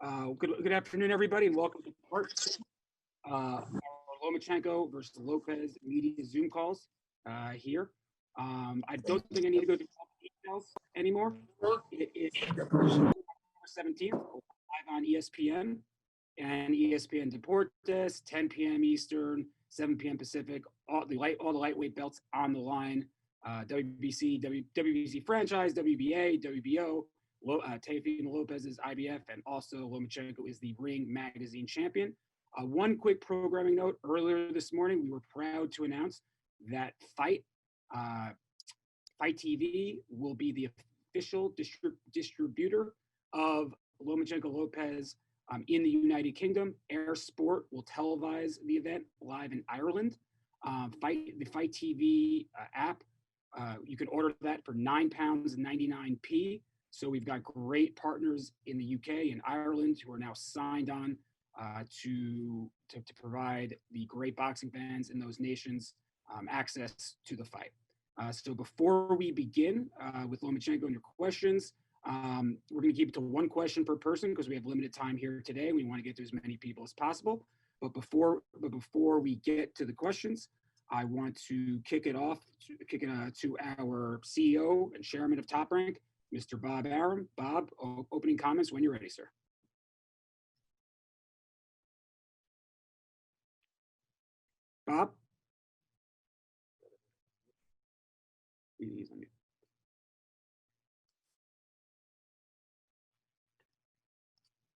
Good afternoon, everybody, and welcome to part two, our Lomachenko versus Lopez media Zoom calls here. I don't think I need to go through all the details anymore. It is October 17th, live on ESPN and ESPN Deportes, 10 p.m. Eastern, 7 p.m. Pacific. All the lightweight belts on the line. WBC, WBC franchise, WBA, WBO. Teofimo Lopez is IBF, and also Lomachenko is the Ring Magazine champion. One quick programming note: earlier this morning, we were proud to announce that Fight TV will be the official distributor of Lomachenko Lopez in the United Kingdom. Air Sport will televise the event live in Ireland. The Fight TV app, you can order that for £9.99. So we've got great partners in the UK and Ireland who are now signed on to provide the great boxing fans in those nations access to the fight. So before we begin with Lomachenko and your questions, we're going to keep it to one question per person because we have limited time here today. We want to get to as many people as possible. But before we get to the questions, I want to kick it to our CEO and chairman of Top Rank, Mr. Bob Arum. Bob, opening comments when you're ready, sir. Bob?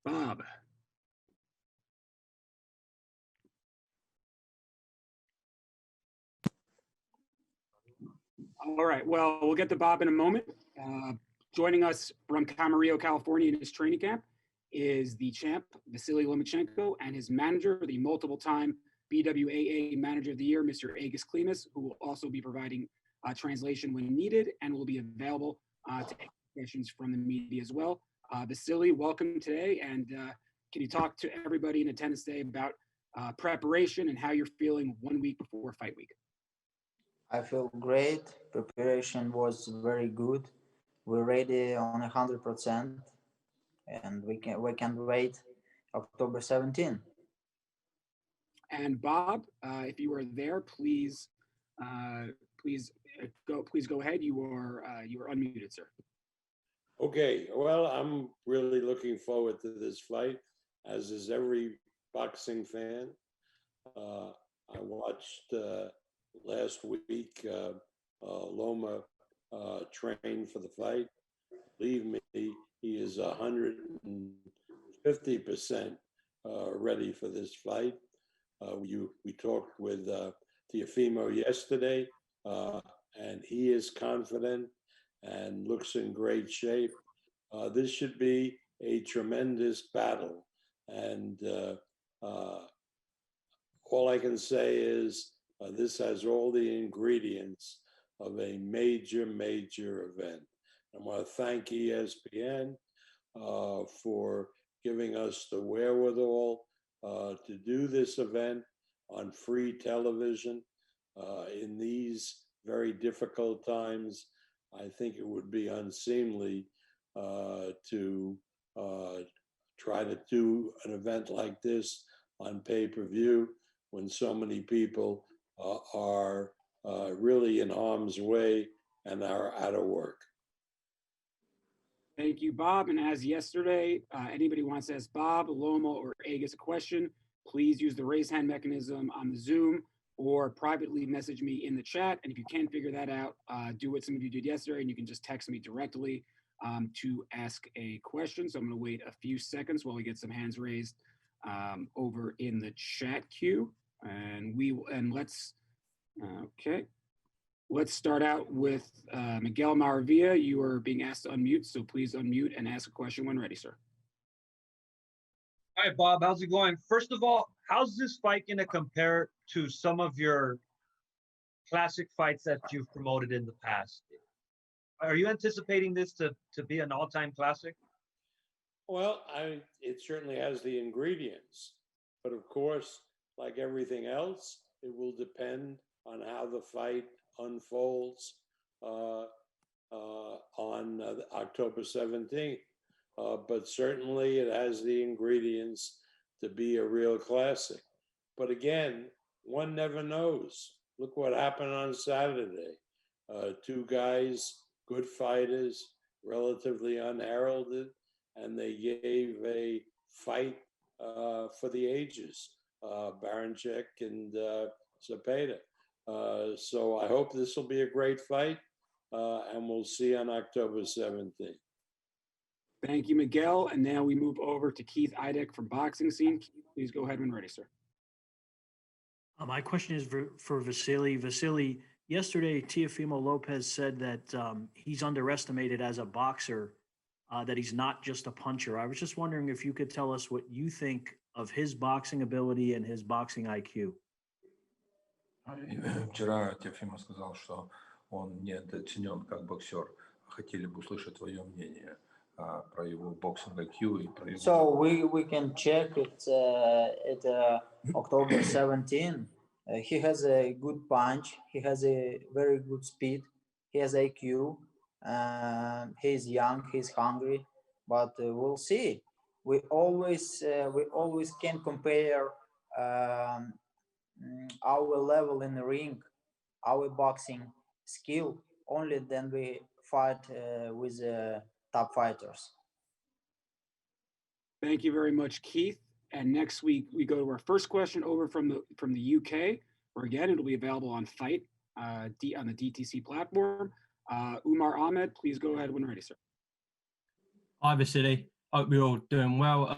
Bob. All right, well, we'll get to Bob in a moment. Joining us from Camarillo, California in his training camp is the champ, Vasyl Lomachenko, and his manager, the multiple-time BWAA Manager of the Year, Mr. Agus Klimas, who will also be providing translation when needed and will be available to take questions from the media as well. Vasyl, welcome today, and can you talk to everybody in attendance today about preparation and how you're feeling 1 week before fight week? I feel great. Preparation was very good. We're ready on 100%, and we can wait October 17. And Bob, if you are there, please go ahead. You are unmuted, sir. Okay. Well, I'm really looking forward to this fight, as is every boxing fan. I watched last week Loma train for the fight. Believe me, he is 150% ready for this fight. We talked with Teofimo yesterday, and he is confident and looks in great shape. This should be a tremendous battle, and all I can say is this has all the ingredients of a major event. I want to thank ESPN for giving us the wherewithal to do this event on free television in these very difficult times. I think it would be unseemly to try to do an event like this on pay-per-view when so many people are really in harm's way and are out of work. Thank you, Bob. And as yesterday, anybody who wants to ask Bob, Loma, or Agus a question, please use the raise hand mechanism on the Zoom or privately message me in the chat. And if you can't figure that out, do what some of you did yesterday, and you can just text me directly to ask a question. So I'm going to wait a few seconds while we get some hands raised over in the chat queue. Let's start out with Miguel Maravilla. You are being asked to unmute, so please unmute and ask a question when ready, sir. Hi, Bob. How's it going? First of all, how's this fight going to compare to some of your classic fights that you've promoted in the past? Are you anticipating this to be an all-time classic? Well, it certainly has the ingredients. But of course, like everything else, it will depend on how the fight unfolds on October 17th. but certainly it has the ingredients to be a real classic. But again, one never knows. Look what happened on Saturday. Two guys, good fighters, relatively unheralded, and they gave a fight for the ages, Baranchek and Zepeda. So I hope this will be a great fight, and we'll see on October 17th. Thank you, Miguel. And now we move over to Keith Idek from Boxing Scene. Keith, please go ahead when ready, sir. My question is for Vasyl. Vasyl, yesterday Teofimo Lopez said that he's underestimated as a boxer, that he's not just a puncher. I was just wondering if you could tell us what you think of his boxing ability and his boxing IQ. Вчера Теофима сказал, что он недооценен как боксер. Хотели бы услышать твое мнение про его боксинг IQ и про его... So we can check it at October 17. He has a good punch. He has a very good speed. He has IQ. He's young. He's hungry. But we'll see. We always can compare our level in the ring, our boxing skill, only then we fight with top fighters. Thank you very much, Keith. And next week we go to our first question over from the UK, where again it'll be available on Fight on the DTC platform. Umar Ahmed, please go ahead when ready, sir. Hi, Vasyl. Hope we're all doing well.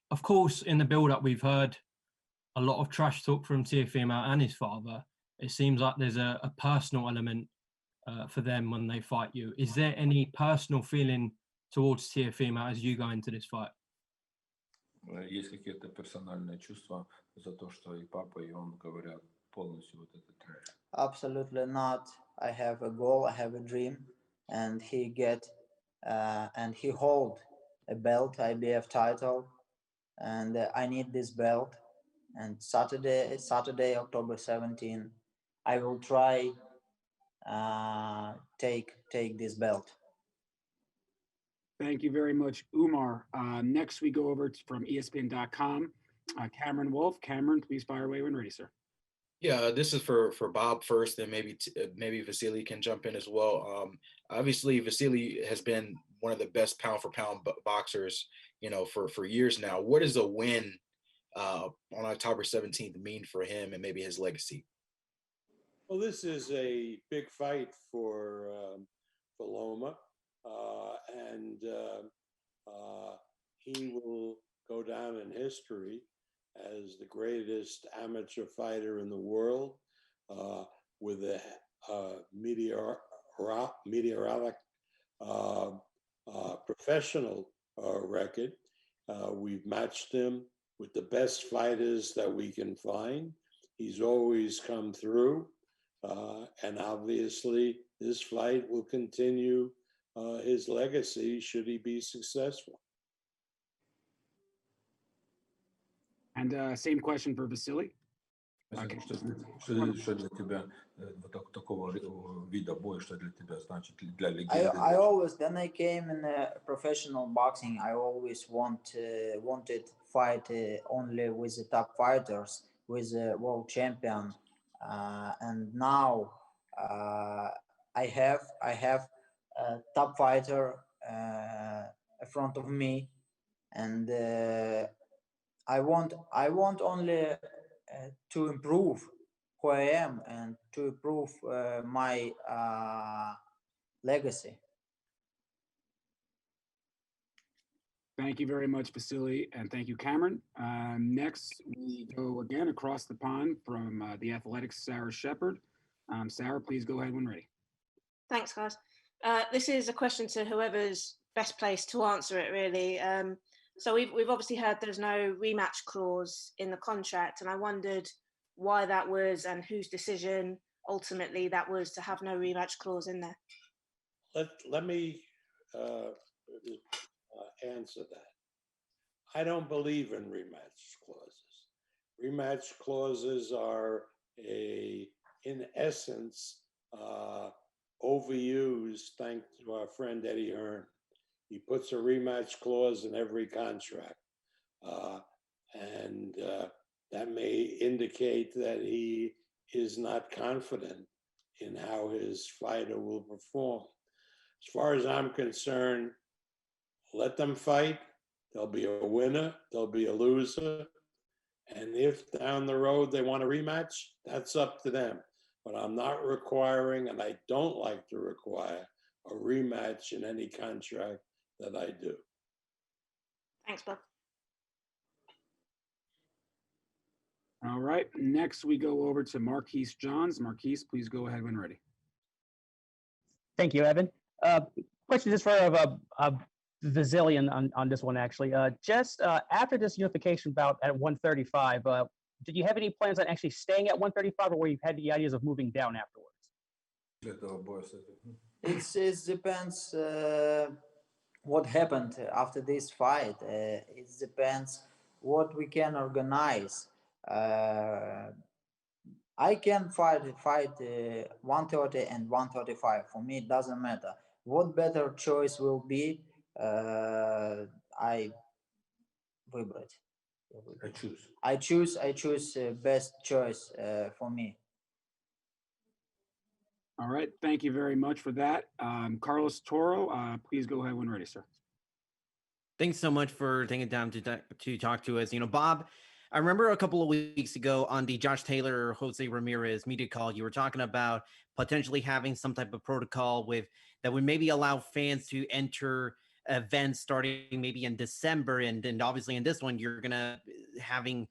Of course, in the build-up, we've heard a lot of trash talk from Teofimo and his father. It seems like there's a personal element for them when they fight you. Is there any personal feeling towards Teofimo as you go into this fight? Есть какие-то персональные чувства за то, что и папа, и он говорят полностью вот этот трэш? Absolutely not. I have a goal, I have a dream, and he hold a belt, IBF title, and I need this belt. And Saturday, October 17, I will try take this belt. Thank you very much, Umar. Next, we go over from ESPN.com. Cameron Wolf. Cameron, please fire away when ready, sir. Yeah, this is for Bob first, and maybe Vasyl can jump in as well. Obviously, Vasyl has been one of the best pound for pound boxers, for years now. What does a win on October 17th mean for him and maybe his legacy? Well, this is a big fight for Loma, and he will go down in history as the greatest amateur fighter in the world, with a meteoric professional record. We've matched him with the best fighters that we can find. He's always come through, and obviously this fight will continue his legacy should he be successful. And same question for Vasyl. Okay. Что для тебя такого вида боя, что для тебя значит для легенды? I always, when I came in professional boxing, I always wanted fight only with the top fighters, with the world champion, and now I have a top fighter in front of me, and I want only to improve who I am and to improve my legacy. Thank you very much, Vasyl, and thank you, Cameron. Next, we go again across the pond from The Athletic's Sarah Shepard. Sarah, please go ahead when ready. Thanks, guys. This is a question to whoever's best placed to answer it, really. So we've obviously heard there's no rematch clause in the contract, and I wondered why that was and whose decision ultimately that was to have no rematch clause in there. Let me answer that. I don't believe in rematch clauses. Rematch clauses are in essence, overused, thanks to our friend Eddie Hearn. He puts a rematch clause in every contract. And that may indicate that he is not confident in how his fighter will perform. As far as I'm concerned, let them fight. There'll be a winner, there'll be a loser. And if down the road they want a rematch, that's up to them. But I'm not requiring, and I don't like to require, a rematch in any contract that I do. Thanks, Bob. All right. Next, we go over to Marquise Johns. Marquise, please go ahead when ready. Thank you, Evan. Question just for Vasyl on this one, actually. Just after this unification bout at 135, did you have any plans on actually staying at 135, or were you had the ideas of moving down afterwards? It depends what happened after this fight. It depends what we can organize. I can fight 130 and 135. For me, it doesn't matter. What better choice will be? I choose best choice for me. All right. Thank you very much for that. Carlos Toro, please go ahead when ready, sir. Thanks so much for taking time to talk to us. Bob, I remember a couple of weeks ago on the Josh Taylor, Jose Ramirez media call, you were talking about potentially having some type of protocol that would maybe allow fans to enter events starting maybe in December. And then obviously in this one, you're going to having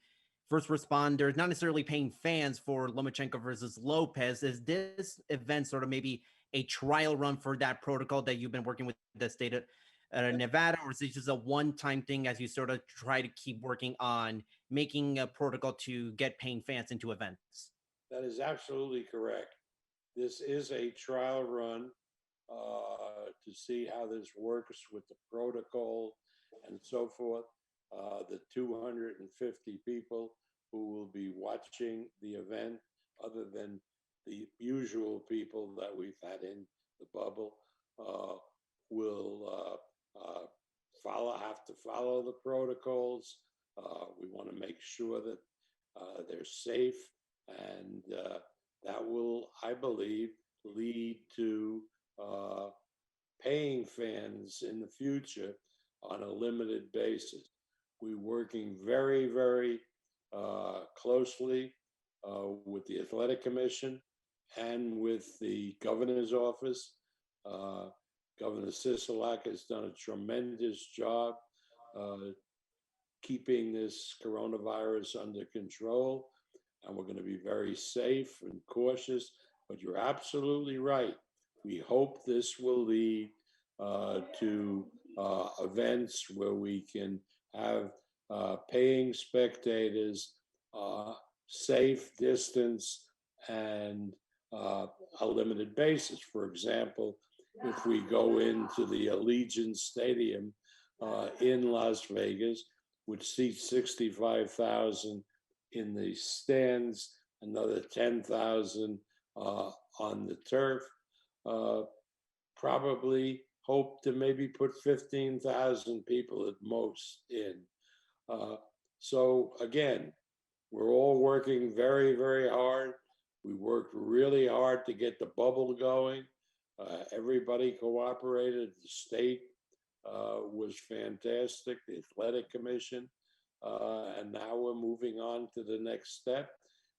first responders, not necessarily paying fans for Lomachenko versus Lopez. Is this event sort of maybe a trial run for that protocol that you've been working with the state of Nevada, or is it just a one-time thing as you sort of try to keep working on making a protocol to get paying fans into events? That is absolutely correct. This is a trial run to see how this works with the protocol and so forth. The 250 people who will be watching the event, other than the usual people that we've had in the bubble, will have to follow the protocols. We want to make sure that they're safe, and that will, I believe, lead to paying fans in the future on a limited basis. We're working very, very closely with the Athletic Commission and with the governor's office. Governor Sisolak has done a tremendous job keeping this coronavirus under control, and we're going to be very safe and cautious. But you're absolutely right. We hope this will lead to events where we can have paying spectators, safe distance, and a limited basis. For example, if we go into the Allegiant Stadium in Las Vegas, which seats 65,000 in the stands, another 10,000 on the turf, probably hope to maybe put 15,000 people at most in. So again, we're all working very, very hard. We worked really hard to get the bubble going. Everybody cooperated. The state was fantastic, the Athletic Commission. And now we're moving on to the next step,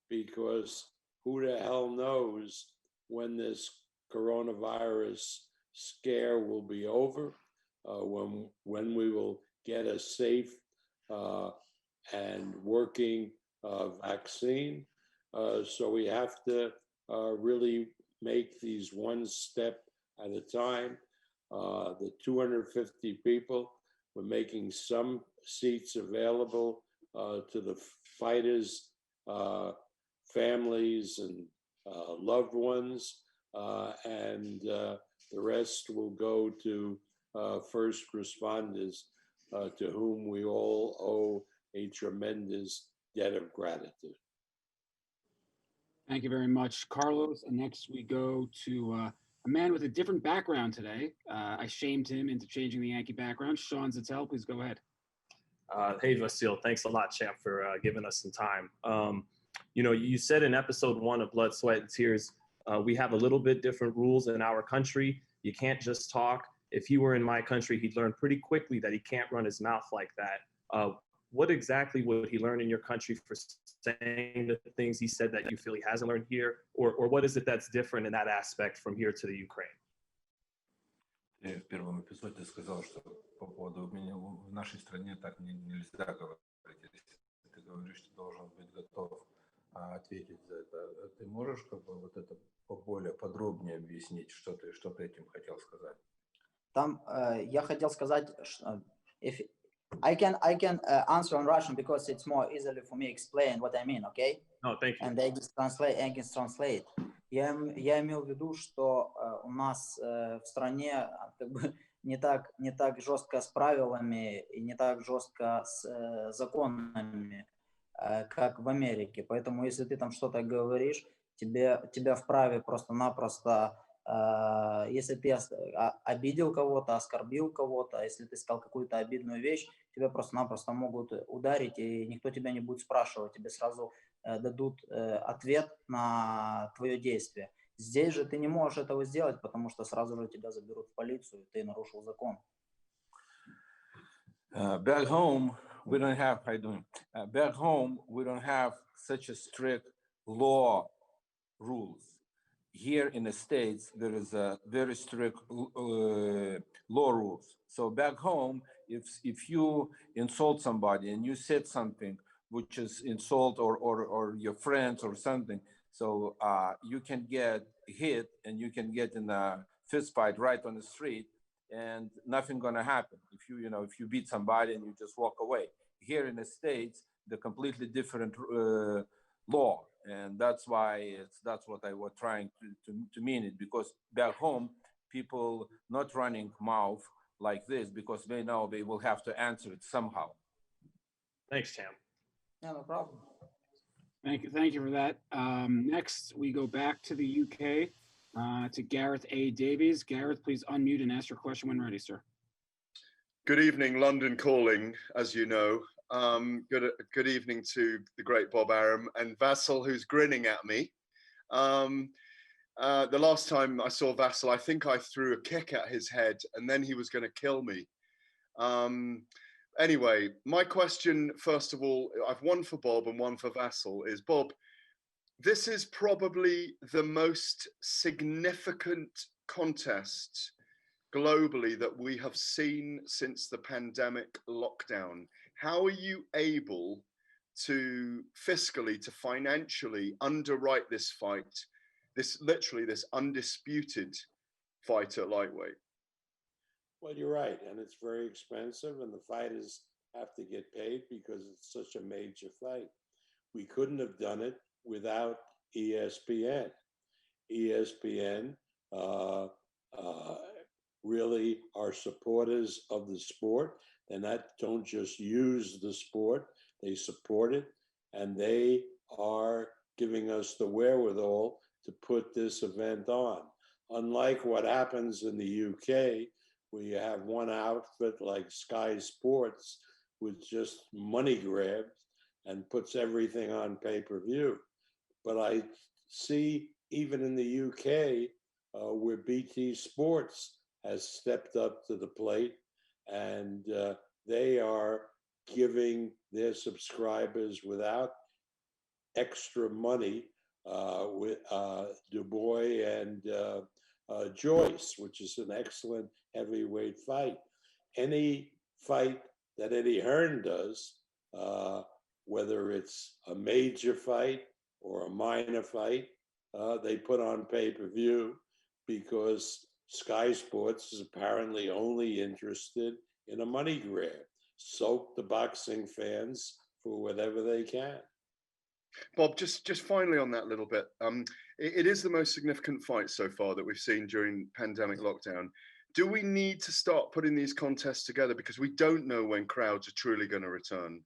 because who the hell knows when this coronavirus scare will be over, when we will get a safe and working vaccine. So we have to really make these one step at a time. The 250 people, we're making some seats available to the fighters' families and loved ones, and the rest will go to first responders, to whom we all owe a tremendous debt of gratitude. Thank you very much, Carlos. And next we go to a man with a different background today. I shamed him into changing the Yankee background. Sean Zattel, please go ahead. Hey, Vasyl, thanks a lot, champ, for giving us some time. You said in episode 1 of Blood, Sweat, and Tears, we have a little bit different rules in our country. You can't just talk. If he were in my country, he'd learn pretty quickly that he can't run his mouth like that. What exactly would he learn in your country for saying the things he said that you feel he hasn't learned here? Or what is it that's different in that aspect from here to the Ukraine? Ты в первом эпизоде сказал, что по поводу меня в нашей стране так нельзя говорить. Если ты говоришь, ты должен быть готов ответить за это. Ты можешь как бы вот это более подробнее объяснить, что ты этим хотел сказать? Там я хотел сказать, if I can answer on Russian because it's more easily for me explain what I mean, okay? Oh, thank you. And I can translate. Я имел в виду, что у нас в стране как бы не так жестко с правилами и не так жестко с законами, как в Америке. Поэтому если ты там что-то говоришь, тебя вправе просто-напросто, если ты обидел кого-то, оскорбил кого-то, если ты сказал какую-то обидную вещь, тебя просто-напросто могут ударить, и никто тебя не будет спрашивать, тебе сразу дадут ответ на твое действие. Здесь же ты не можешь этого сделать, потому что сразу же тебя заберут в полицию, ты нарушил закон. Back home, we don't have, how you doing? Back home, we don't have such a strict law rules. Here in the States, there is a very strict law rules. So back home, if you insult somebody and you said something which is insult or your friends or something, so you can get hit and you can get in a fist fight right on the street, and nothing gonna happen if you beat somebody and you just walk away. Here in the States, the completely different law, and that's why that's what I was trying to mean it, because back home people not running mouth like this because they know they will have to answer it somehow. Thanks, Tam. Yeah, no problem. Thank you for that. Next, we go back to the UK to Gareth A. Davies. Gareth, please unmute and ask your question when ready, sir. Good evening, London calling, as you know. Good evening to the great Bob Arum and Vasyl, who's grinning at me. The last time I saw Vasyl, I think I threw a kick at his head and then he was going to kill me. Anyway, my question, first of all, I've one for Bob and one for Vasyl, is Bob, this is probably the most significant contest globally that we have seen since the pandemic lockdown. How are you able to fiscally, to financially underwrite this fight, this undisputed fight at lightweight? Well, you're right, and it's very expensive, and the fighters have to get paid because it's such a major fight. We couldn't have done it without ESPN. ESPN really are supporters of the sport, and that don't just use the sport, they support it, and they are giving us the wherewithal to put this event on. Unlike what happens in the UK, where you have one outfit like Sky Sports with just money grabs and puts everything on pay-per-view. But I see even in the UK where BT Sports has stepped up to the plate, and they are giving their subscribers without extra money with Dubois and Joyce, which is an excellent heavyweight fight. Any fight that Eddie Hearn does, whether it's a major fight or a minor fight, they put on pay-per-view because Sky Sports is apparently only interested in a money grab. Soak the boxing fans for whatever they can. Bob, just finally on that little bit, it is the most significant fight so far that we've seen during pandemic lockdown. Do we need to start putting these contests together because we don't know when crowds are truly going to return?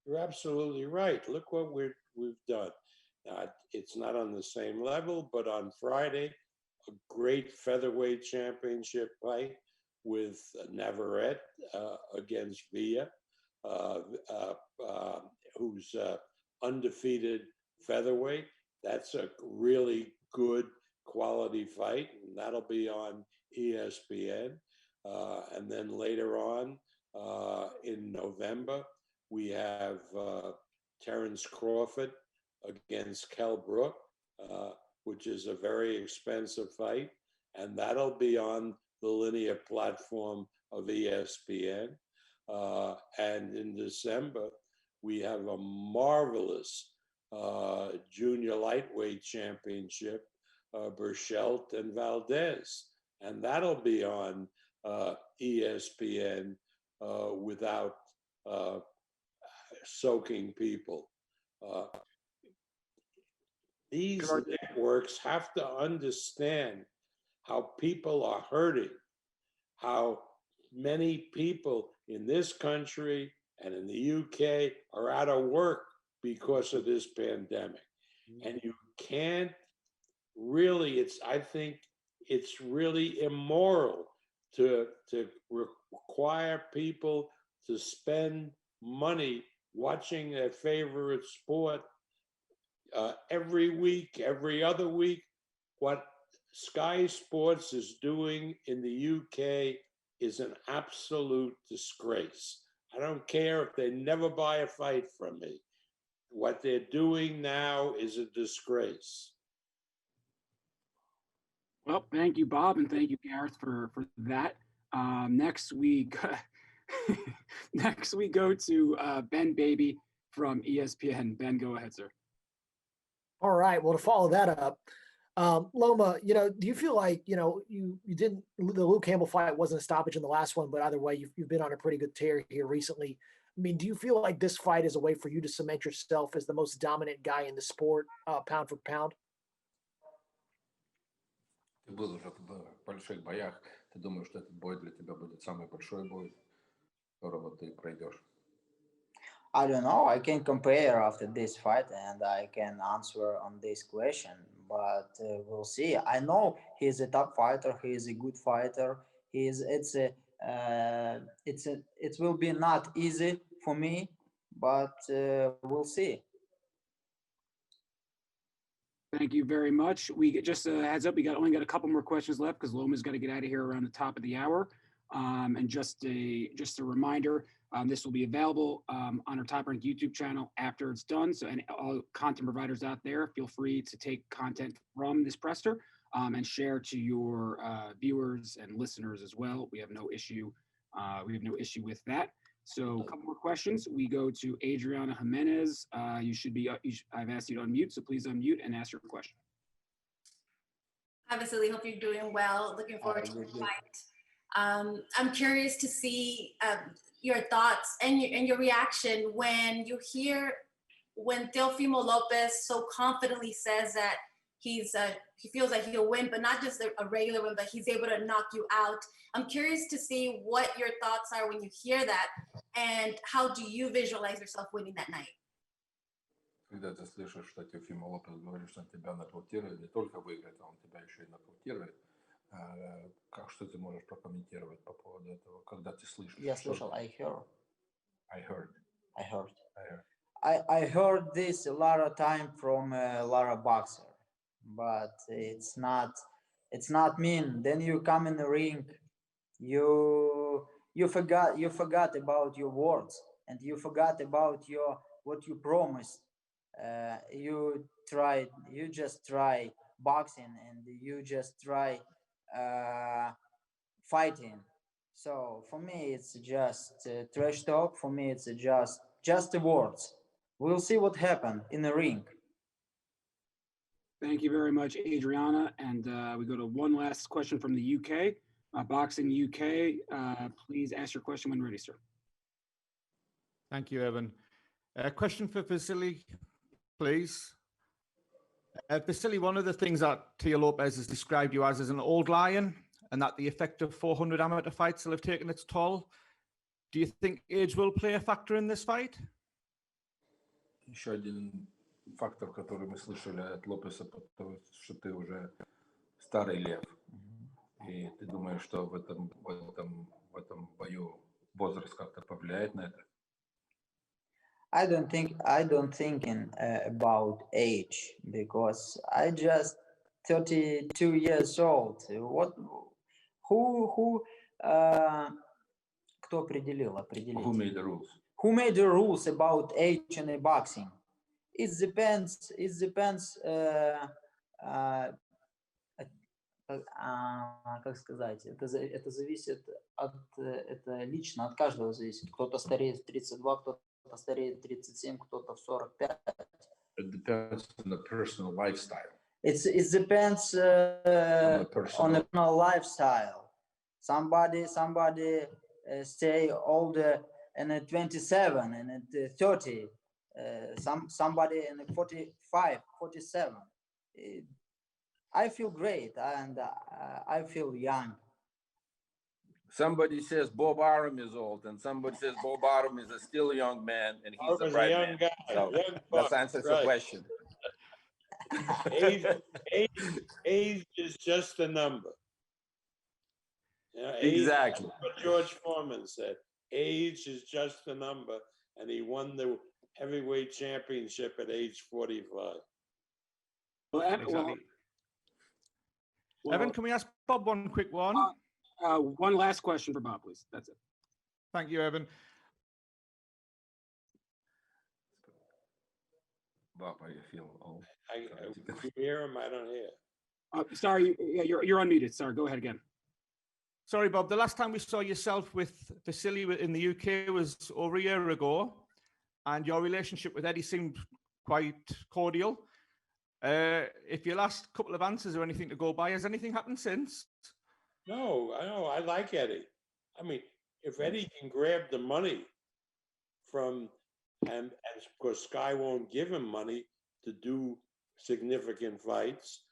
You're absolutely right. Look what we've done. It's not on the same level, but on Friday, a great featherweight championship fight with Navarrete against Villa, who's undefeated featherweight. That's a really good quality fight, and that'll be on ESPN. And then later on in November, we have Terence Crawford against Kell Brook, which is a very expensive fight, and that'll be on the linear platform of ESPN. And in December, we have a marvelous junior lightweight championship, Burchelt and Valdez, and that'll be on ESPN without soaking people. These networks have to understand how people are hurting, how many people in this country and in the UK are out of work because of this pandemic. And you can't really, I think it's really immoral to require people to spend money watching their favorite sport every week, every other week. What Sky Sports is doing in the UK is an absolute disgrace. I don't care if they never buy a fight from me. What they're doing now is a disgrace. Well, thank you, Bob, and thank you, Gareth, for that. Next we go to Ben Baby from ESPN. Ben, go ahead, sir. All right. Well, to follow that up, Loma, do you feel like, you didn't, the Luke Campbell fight wasn't a stoppage in the last one, but either way, you've been on a pretty good tear here recently. I mean, do you feel like this fight is a way for you to cement yourself as the most dominant guy in the sport, pound for pound? Ты был уже в больших боях. Ты думаешь, что этот бой для тебя будет самый большой бой, которого ты пройдешь? I don't know. I can compare after this fight and I can answer on this question, but we'll see. I know he's a top fighter. He is a good fighter. It will be not easy for me, but we'll see. Thank you very much. We just a heads up, only got a couple more questions left because Loma's got to get out of here around the top of the hour. And just a reminder, this will be available on our Top Rank YouTube channel after it's done. So, and all content providers out there, feel free to take content from this presser and share to your viewers and listeners as well. We have no issue. With that. So, a couple more questions. We go to Adriana Jimenez. I've asked you to unmute, so please unmute and ask your question. Hi, Vasyl. Hope you're doing well. Looking forward to the fight. I'm curious to see your thoughts and your reaction when you hear when Teofimo Lopez so confidently says that he feels like he'll win, but not just a regular win, but he's able to knock you out. I'm curious to see what your thoughts are when you hear that, and how do you visualize yourself winning that night? Когда ты слышишь, что Теофимо Лопес говорит, что он тебя нокаутирует, не только выиграет, а он тебя еще и нокаутирует, что ты можешь прокомментировать по поводу этого, когда ты слышишь? Я слышал, I heard this a lot of time from a lot of boxer, but it's not mean. Then you come in the ring, you forgot about your words, and you forgot about what you promised. You just try boxing, and you just try fighting. So for me, it's just trash talk. For me, it's just the words. We'll see what happens in the ring. Thank you very much, Adriana. And we go to one last question from the UK. Boxing UK, please ask your question when ready, sir. Thank you, Evan. Question for Vasyl, please. Vasyl, one of the things that Teo Lopez has described you as an old lion, and that the effect of 400 amateur fights will have taken its toll. Do you think age will play a factor in this fight? Еще один фактор, который мы слышали от Лопеса, что ты уже старый лев. И ты думаешь, что в этом бою возраст как-то повлияет на это? I don't think about age, because I just 32 years old. Who кто определил? Who made the rules? Who made the rules about age in the boxing? It depends. Как сказать? Это зависит это лично от каждого зависит. Кто-то стареет в 32, кто-то стареет в 37, кто-то в 45. It depends on the personal lifestyle. It depends on the personal lifestyle. Somebody stay older and at 27 and at 30. Somebody in 45, 47. I feel great and I feel young. Somebody says Bob Arum is old, and somebody says Bob Arum is a still young man, and he's a bright man. Guy, so that answers the question. Age is just a number. Exactly. What George Foreman said. Age is just a number, and he won the heavyweight championship at age 45. Evan, can we ask Bob one quick one? One last question for Bob, please. That's it. Thank you, Evan. Bob, I feel old. You hear him? I don't hear. Sorry, you're unmuted. Sorry, go ahead again. Sorry, Bob. The last time we saw yourself with Vasyl in the UK was over a year ago, and your relationship with Eddie seemed quite cordial. If your last couple of answers or anything to go by, has anything happened since? No, I know. I like Eddie. I mean, if Eddie can grab the money from, and of course Sky won't give him money to do significant fights,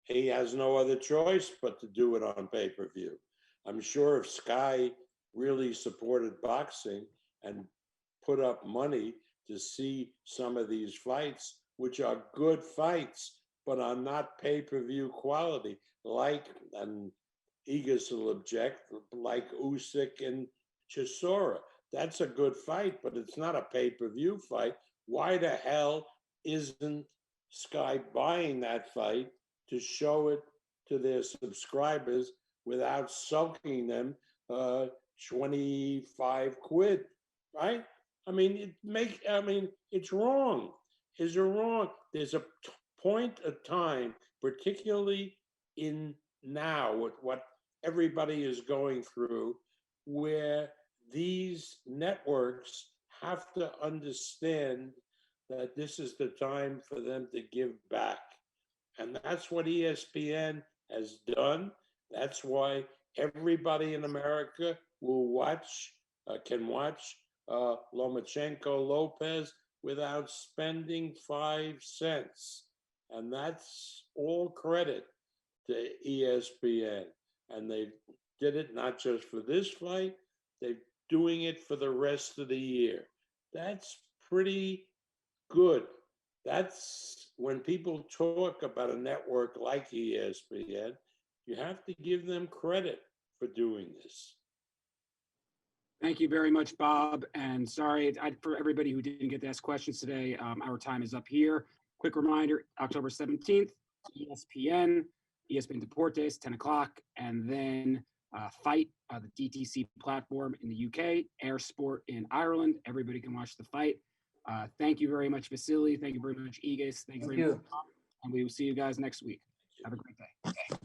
he has no other choice but to do it on pay-per-view. I'm sure if Sky really supported boxing and put up money to see some of these fights, which are good fights, but are not pay-per-view quality, like, and Egas will object, like Usyk and Chisora. That's a good fight, but it's not a pay-per-view fight. Why the hell isn't Sky buying that fight to show it to their subscribers without sulking them 25 quid, right? I mean, it's wrong. Is it wrong? There's a point of time, particularly in now with what everybody is going through, where these networks have to understand that this is the time for them to give back. And that's what ESPN has done. That's why everybody in America can watch Lomachenko Lopez without spending 5 cents. And that's all credit to ESPN. And they did it not just for this fight, they're doing it for the rest of the year. That's pretty good. That's when people talk about a network like ESPN, you have to give them credit for doing this. Thank you very much, Bob. And sorry for everybody who didn't get to ask questions today. Our time is up here. Quick reminder, October 17th, ESPN Deportes, 10 o'clock, and then Fight, the DTC platform in the UK, Air Sport in Ireland. Everybody can watch the fight. Thank you very much, Vasyl. Thank you very much, Egas. Thank you very much, Bob. And we will see you guys next week. Have a great day.